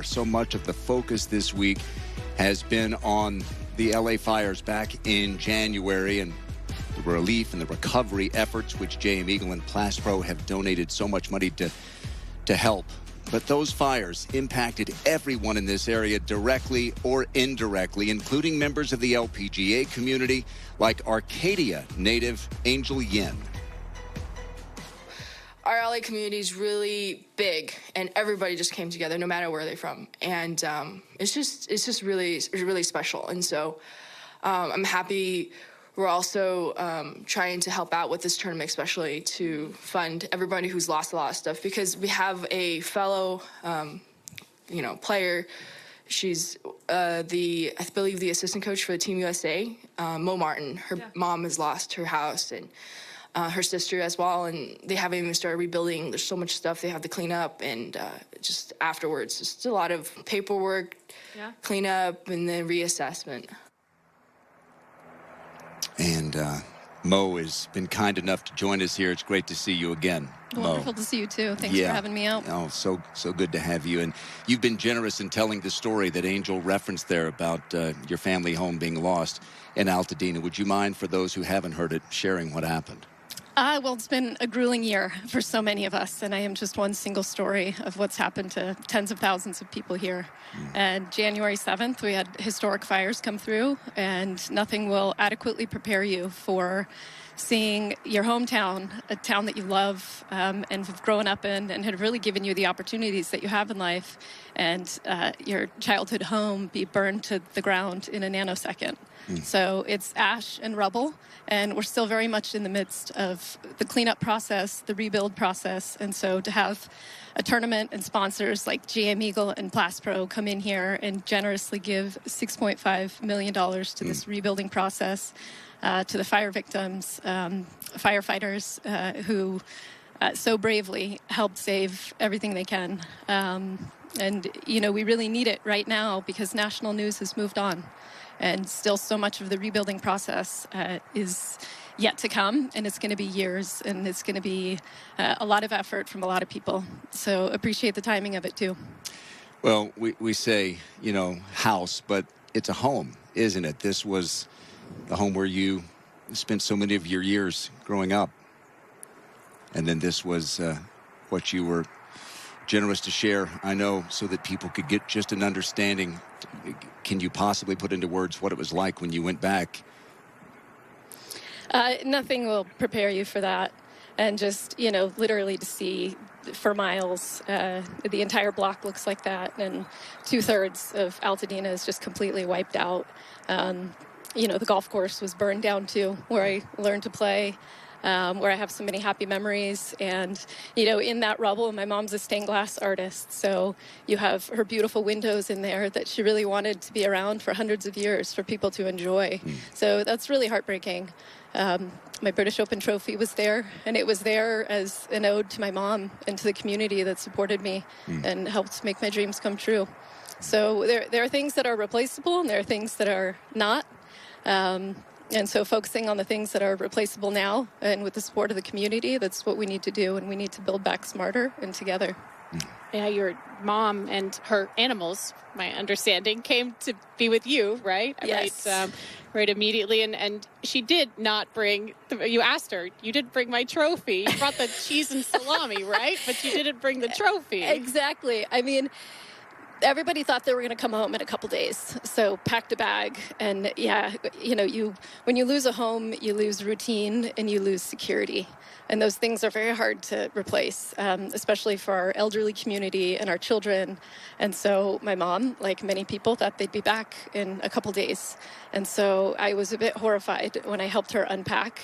So much of the focus this week has been on the LA fires back in January and the relief and the recovery efforts, which JM Eagle and Plastpro have donated so much money to help. But those fires impacted everyone in this area directly or indirectly, including members of the LPGA community like Arcadia native Angel Yin. Our LA community is really big, and everybody just came together, no matter where they're from. And it's just really special. And so I'm happy. We're also trying to help out with this tournament, especially to fund everybody who's lost a lot of stuff, because we have a fellow, player. She's I believe the assistant coach for the Team USA, Mo Martin. Her mom has lost her house and her sister as well, and they haven't even started rebuilding. There's so much stuff they have to clean up, and just afterwards, just a lot of paperwork, cleanup, and then reassessment. And Mo has been kind enough to join us here. It's great to see you again, Mo. Wonderful to see you, too. Thanks for having me out. Oh, so good to have you. And you've been generous in telling the story that Angel referenced there about your family home being lost in Altadena. Would you mind, for those who haven't heard it, sharing what happened? Well, it's been a grueling year for so many of us, and I am just one single story of what's happened to tens of thousands of people here. And January 7th, we had historic fires come through, and nothing will adequately prepare you for seeing your hometown, a town that you love and have grown up in and have really given you the opportunities that you have in life, and your childhood home be burned to the ground in a nanosecond. So it's ash and rubble, and we're still very much in the midst of the cleanup process, the rebuild process. And so to have a tournament and sponsors like JM Eagle and Plastpro come in here and generously give $6.5 million to this rebuilding process, to the fire victims, firefighters who so bravely helped save everything they can. And, we really need it right now because national news has moved on. And still so much of the rebuilding process is yet to come, and it's going to be years, and it's going to be a lot of effort from a lot of people. So appreciate the timing of it, too. Well, we say, house, but it's a home, isn't it? This was the home where you spent so many of your years growing up. And then this was what you were generous to share, I know, so that people could get just an understanding. Can you possibly put into words what it was like when you went back? Nothing will prepare you for that. And just, literally to see for miles, the entire block looks like that. And 2/3 of Altadena is just completely wiped out. The golf course was burned down too, where I learned to play. Where I have so many happy memories. And, in that rubble, my mom's a stained glass artist. So you have her beautiful windows in there that she really wanted to be around for hundreds of years for people to enjoy. So that's really heartbreaking. My British Open trophy was there, and it was there as an ode to my mom and to the community that supported me and helped make my dreams come true. So there are things that are replaceable, and there are things that are not. And so focusing on the things that are replaceable now and with the support of the community, that's what we need to do, and we need to build back smarter and together. Yeah, your mom and her animals, my understanding, came to be with you, right? Yes. Right immediately. And she did not bring, you asked her, you didn't bring my trophy. You brought the cheese and salami, right? But you didn't bring the trophy. Exactly. I mean, everybody thought they were going to come home in a couple days, so packed a bag. And when you lose a home, you lose routine and you lose security. And those things are very hard to replace, especially for our elderly community and our children. And so my mom, like many people, thought they'd be back in a couple days. And so I was a bit horrified when I helped her unpack.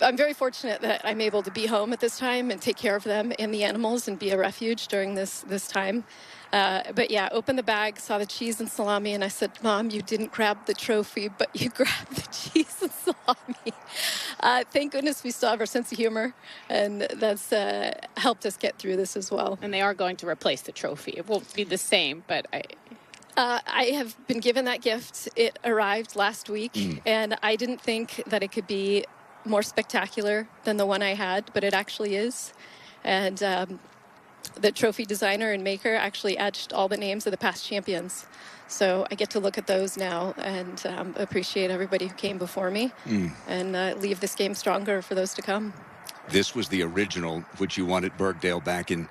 I'm very fortunate that I'm able to be home at this time and take care of them and the animals and be a refuge during this time. But yeah, opened the bag, saw the cheese and salami, and I said, Mom, you didn't grab the trophy, but you grabbed the cheese and salami. Thank goodness we still have our sense of humor, and that's helped us get through this as well. And they are going to replace the trophy. It won't be the same, but I have been given that gift. It arrived last week, and I didn't think that it could be more spectacular than the one I had, but it actually is. And the trophy designer and maker actually etched all the names of the past champions. So I get to look at those now and appreciate everybody who came before me and leave this game stronger for those to come. This was the original, which you won at Bergdale back in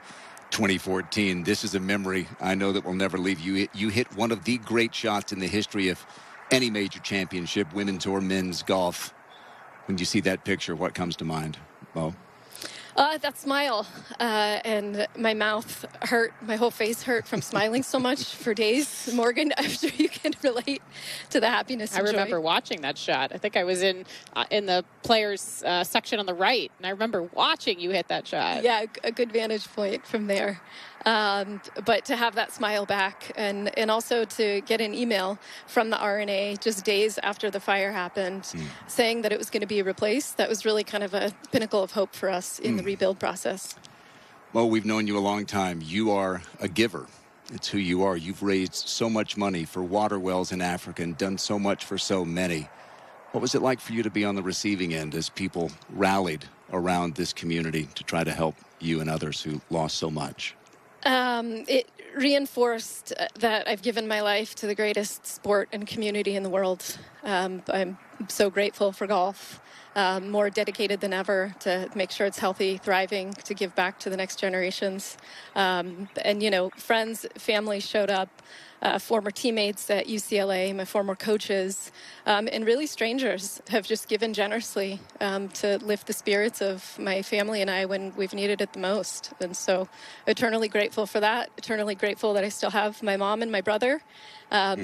2014. This is a memory I know that will never leave you. You hit one of the great shots in the history of any major championship, women's or men's golf. When you see that picture, what comes to mind, Mo? That smile, and my mouth hurt, my whole face hurt from smiling so much for days. Morgan, I'm sure you can relate to the happiness and I joy. remember watching that shot. I think I was in the players section on the right, and I remember watching you hit that shot. Yeah, a good vantage point from there. But to have that smile back and also to get an email from the RNA just days after the fire happened saying that it was going to be replaced, that was really kind of a pinnacle of hope for us in the rebuild process. Well, we've known you a long time. You are a giver. It's who you are. You've raised so much money for water wells in Africa and done so much for so many. What was it like for you to be on the receiving end as people rallied around this community to try to help you and others who lost so much? It reinforced that I've given my life to the greatest sport and community in the world. I'm so grateful for golf, more dedicated than ever to make sure it's healthy, thriving, to give back to the next generations. And, you know, friends, family showed up, former teammates at UCLA, my former coaches, and really strangers have just given generously to lift the spirits of my family and I when we've needed it the most. And so eternally grateful for that, eternally grateful that I still have my mom and my brother,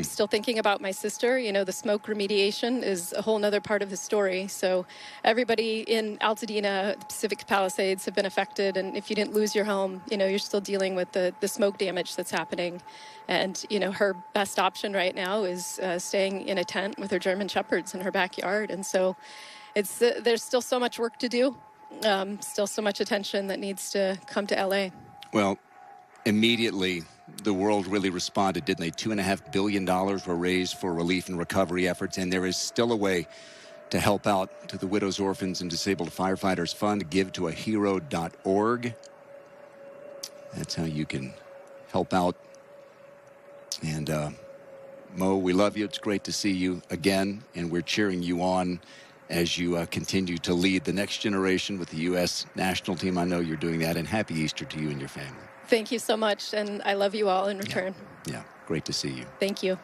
still thinking about my sister. You know, the smoke remediation is a whole nother part of the story. So everybody in Altadena, Pacific Palisades have been affected. And if you didn't lose your home, you know, you're still dealing with the smoke damage that's happening. And, you know, her best option right now is staying in a tent with her German Shepherds in her backyard. And so it's there's still so much work to do, still so much attention that needs to come to LA. Well, immediately the world really responded, didn't they? $2.5 billion were raised for relief and recovery efforts, and there is still a way to help out to the Widows, Orphans, and Disabled Firefighters Fund. Give to ahero.org. That's how you can help out. And Mo, we love you. It's great to see you again, and we're cheering you on as you continue to lead the next generation with the U.S. national team. I know you're doing that, and happy Easter to you and your family. Thank you so much, and I love you all in return. Yeah, great to see you. Thank you.